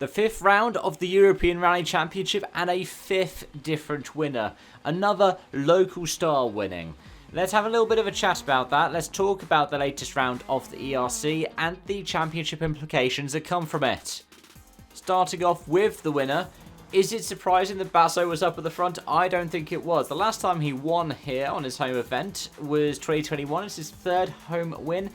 The 5th round of the European Rally Championship and a 5th different winner. Another local star winning. Let's have a little bit of a chat about that. Let's talk about the latest round of the ERC and the championship implications that come from it. Starting off with the winner. Is it surprising that Basso was up at the front? I don't think it was. The last time he won here on his home event was 2021. It's his 3rd home win.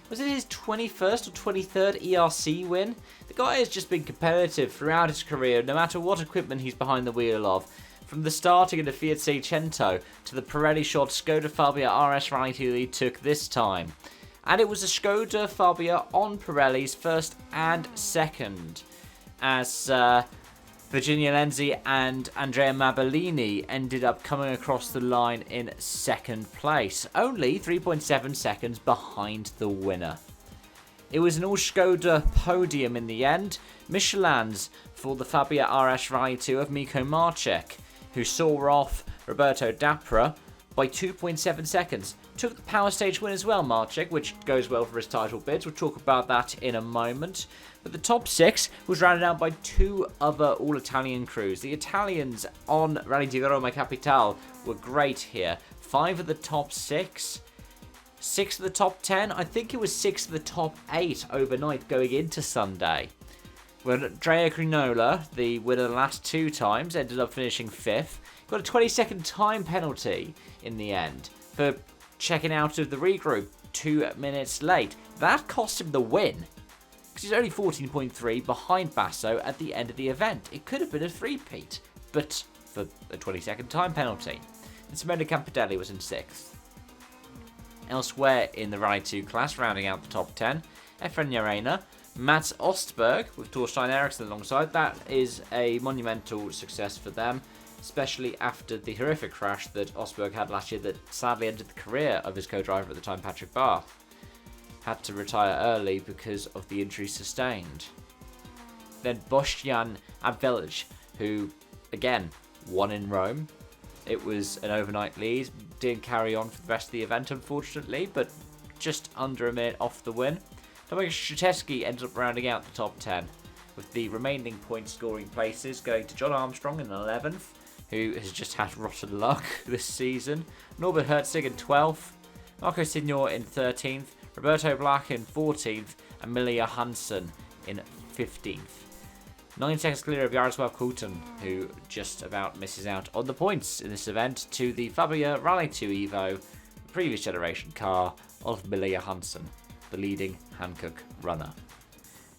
Was it his 21st or 23rd ERC win? The guy has just been competitive throughout his career, no matter what equipment he's behind the wheel of. From the starting in the Fiat Seicento to the Pirelli-shod Skoda Fabia RS Rally 2 he took this time. And it was a Skoda Fabia on Pirelli's 1st and 2nd. As Virginia Lenzi and Andrea Mabellini ended up coming across the line in 2nd place, only 3.7 seconds behind the winner. It was an all-Skoda podium in the end, Michelin's for the Fabia RS Rally 2 of Miko Marcek, who saw off Roberto Dapra by 2.7 seconds. Took the power stage win as well, Marcek, which goes well for his title bids. We'll talk about that in a moment. But the top 6 was rounded out by 2 other all-Italian crews. The Italians on Rally di Roma Capitale were great here. 5 of the top 6. 6 of the top 10. I think it was 6 of the top 8 overnight going into Sunday. When Andrea Crinola, the winner the last 2 times, ended up finishing 5th. Got a 20-second time penalty in the end for checking out of the regroup 2 minutes late. That cost him the win, because he's only 14.3 behind Basso at the end of the event. It could have been a 3-peat, but for a 20-second time penalty. And Simone Capitale was in 6th. Elsewhere in the Rally 2 class, rounding out the top 10, Efren Jarena, Mats Ostberg with Torstein Eriksson alongside. That is a monumental success for them, especially after the horrific crash that Ostberg had last year that sadly ended the career of his co-driver at the time, Patrick Barth. Had to retire early because of the injury sustained. Then Boštjan Abvelic, who, again, won in Rome. It was an overnight lead. Didn't carry on for the rest of the event, unfortunately, but just under a minute off the win. Tomek Szyszewski ended up rounding out the top 10, with the remaining point-scoring places going to John Armstrong in 11th, who has just had rotten luck this season, Norbert Herzig in 12th, Marco Signor in 13th, Roberto Black in 14th, and Milja Hansen in 15th. 9 seconds clear of Jaroslav Kulton, who just about misses out on the points in this event to the Fabia Rally 2 Evo, the previous generation car of Milja Hansen, the leading Hankook runner.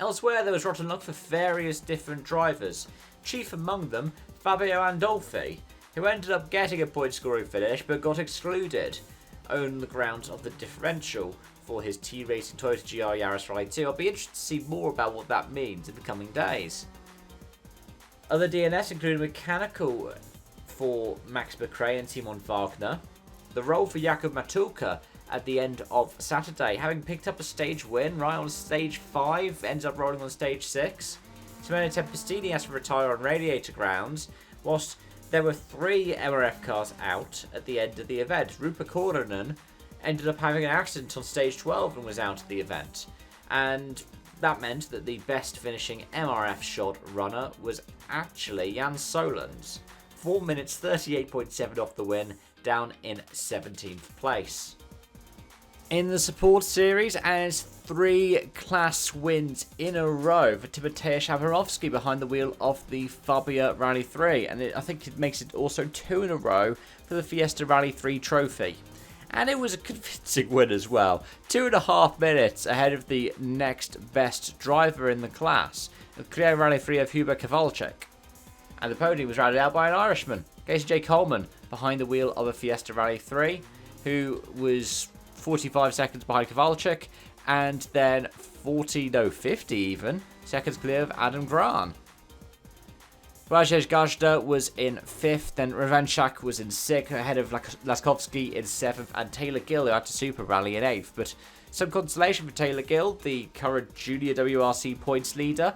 Elsewhere, there was rotten luck for various different drivers, chief among them Fabio Andolfi, who ended up getting a point-scoring finish but got excluded on the grounds of the differential for his T-Racing Toyota GR Yaris Rally 2. I'll be interested to see more about what that means in the coming days. Other DNS included mechanical for Max Becret and Simon Wagner, the role for Jakub Matulka at the end of Saturday, having picked up a stage win right on stage 5, ends up rolling on stage 6. Simone Tempestini has to retire on radiator grounds, whilst there were 3 MRF cars out at the end of the event. Rupa Korhonen ended up having an accident on stage 12 and was out of the event. And that meant that the best finishing MRF shot runner was actually Jan Solons. 4 minutes 38.7 off the win, down in 17th place. In the support series, and it's 3 class wins in a row for Timothej Shabarovsky behind the wheel of the Fabia Rally 3. And I think it makes it also 2 in a row for the Fiesta Rally 3 trophy. And it was a convincing win as well. 2.5 minutes ahead of the next best driver in the class, the Clio Rally 3 of Hubert Kowalczyk. And the podium was rounded out by an Irishman, Casey J. Coleman, behind the wheel of a Fiesta Rally 3, who was 45 seconds behind Kowalczyk, and then 50 even, seconds clear of Adam Grant. Rajesh Gajda was in 5th, then Ravanchak was in 6th, ahead of Laskovsky in 7th, and Taylor Gill, who had to Super Rally in 8th. But some consolation for Taylor Gill, the current Junior WRC points leader.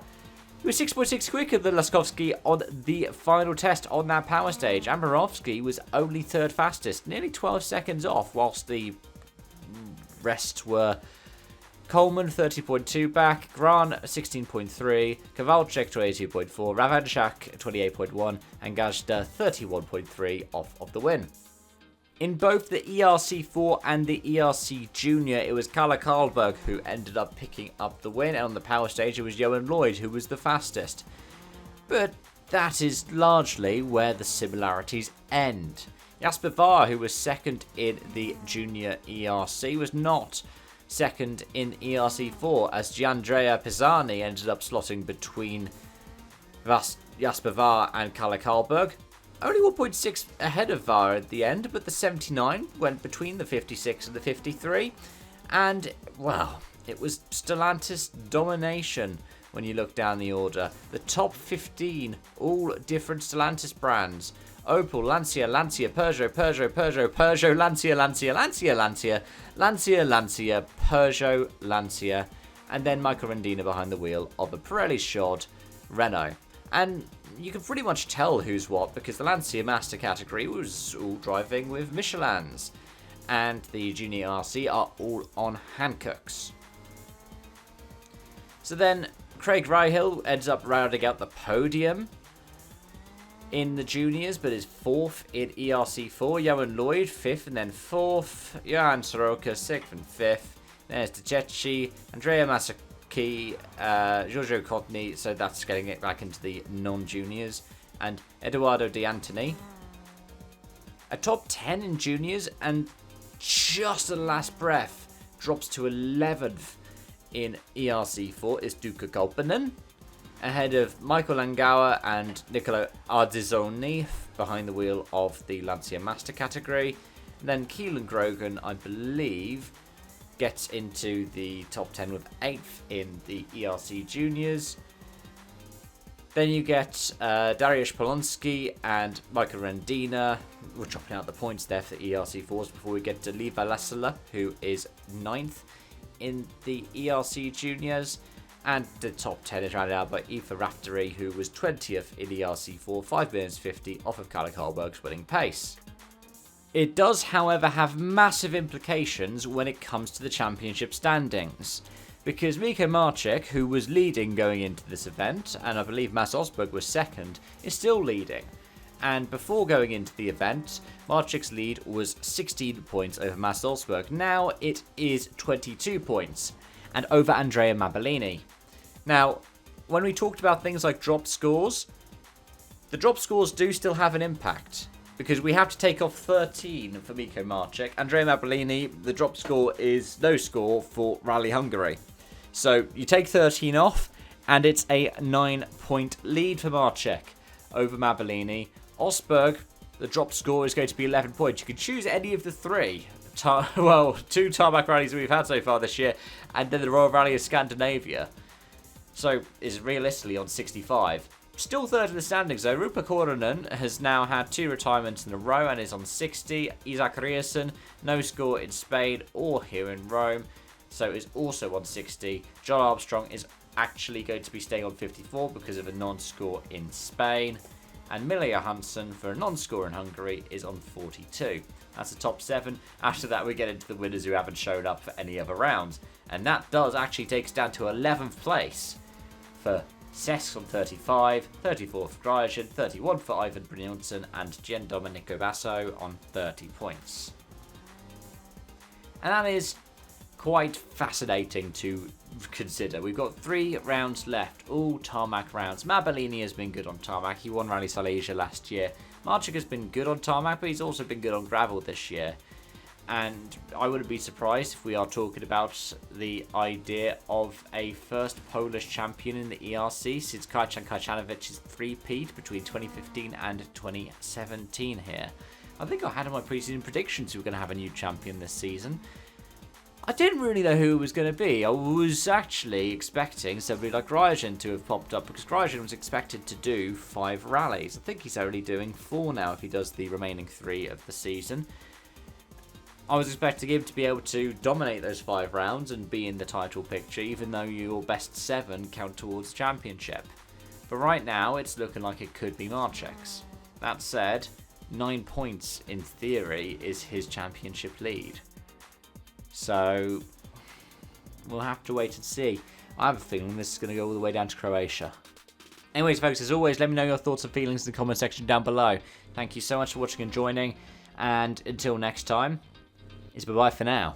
He was 6.6 quicker than Laskovsky on the final test on that power stage. Amborovsky was only 3rd fastest, nearly 12 seconds off, whilst the rest were Coleman 30.2 back, Gran 16.3, Kowalczyk 22.4, Ravanchak 28.1, and Gazda 31.3 off of the win. In both the ERC4 and the ERC Junior, it was Kalle Karlberg who ended up picking up the win, and on the power stage it was Johan Lloyd who was the fastest. But that is largely where the similarities end. Jasper Varr, who was second in the Junior ERC, was not second in ERC4, as Giandrea Pisani ended up slotting between Jasper Varr and Kalle Karlberg. Only 1.6 ahead of Varr at the end, but the 79 went between the 56 and the 53. And, well, it was Stellantis domination when you look down the order. The top 15, all different Stellantis brands. Opel, Lancia, Peugeot, Lancia, Peugeot, Lancia, and then Michael Rendina behind the wheel of a Pirelli shod Renault. And you can pretty much tell who's what, because the Lancia Master category was all driving with Michelins, and the Junior ERC are all on Hancocks. So then Craig Ryhill ends up rounding out the podium in the juniors, but is 4th in ERC4. Johan Lloyd 5th and then 4th. Johan Soroka 6th and 5th. There's Tececi, Andrea Masaki, Giorgio Cotney, so that's getting it back into the non-juniors, and Eduardo De Antoni. A top 10 in juniors, and just a last breath drops to 11th in ERC4 is Duka Kolpanen, ahead of Michael Langauer and Nicolo Ardizzoni behind the wheel of the Lancia Master category. And then Keelan Grogan, I believe, gets into the top 10 with 8th in the ERC Juniors. Then you get Dariusz Polonsky and Michael Rendina. We're chopping out the points there for the ERC4s before we get to Lee Valasala, who is 9th in the ERC Juniors. And the top 10 is rounded out by Aoife Raftery, who was 20th in ERC4, 5 minutes 50 off of Kalle Karlberg's winning pace. It does, however, have massive implications when it comes to the championship standings, because Miko Marcik, who was leading going into this event, and I believe Mads Osberg was second, is still leading. And before going into the event, Marcik's lead was 16 points over Mads Osberg. Now it is 22 points, and over Andrea Mabellini. Now, when we talked about things like drop scores, the drop scores do still have an impact, because we have to take off 13 for Miko Marcik. Andrea Mabellini, the drop score is no score for Rally Hungary. So you take 13 off, and it's a 9-point lead for Marcik over Mabellini. Osberg, the drop score is going to be 11 points. You can choose any of the three. Two tarmac rallies we've had so far this year, and then the Royal Rally of Scandinavia. So is realistically on 65. Still third in the standings though. Rupa Korhonen has now had 2 retirements in a row and is on 60. Isaac Rierson, no score in Spain or here in Rome, so is also on 60. John Armstrong is actually going to be staying on 54 because of a non-score in Spain. And Mille Johansson, for a non-score in Hungary, is on 42. That's the top 7. After that, we get into the winners who haven't shown up for any other rounds. And that does actually take us down to 11th place for Cesc on 35, 34 for Gryajan, 31 for Ivan Brynjolfsson, and Gian Domenico Basso on 30 points. And that is quite fascinating to consider. We've got 3 rounds left, all tarmac rounds. Mabellini has been good on tarmac. He won Rally Silesia last year. Marcik has been good on tarmac, but he's also been good on gravel this year. And I wouldn't be surprised if we are talking about the idea of a first Polish champion in the ERC since Kajcan Kajcanovic's three-peat between 2015 and 2017 here. I think I had in my pre-season predictions we were going to have a new champion this season. I didn't really know who it was going to be. I was actually expecting somebody like Gryajan to have popped up, because Gryajan was expected to do 5 rallies. I think he's only doing 4 now if he does the remaining 3 of the season. I was expecting him to be able to dominate those 5 rounds and be in the title picture, even though your best 7 count towards championship. But right now, it's looking like it could be Marcik's. That said, 9 points in theory is his championship lead. So, We'll have to wait and see. I have a feeling this is going to go all the way down to Croatia. Anyways, folks, as always, let me know your thoughts and feelings in the comment section down below. Thank you so much for watching and joining, and until next time, it's bye-bye for now.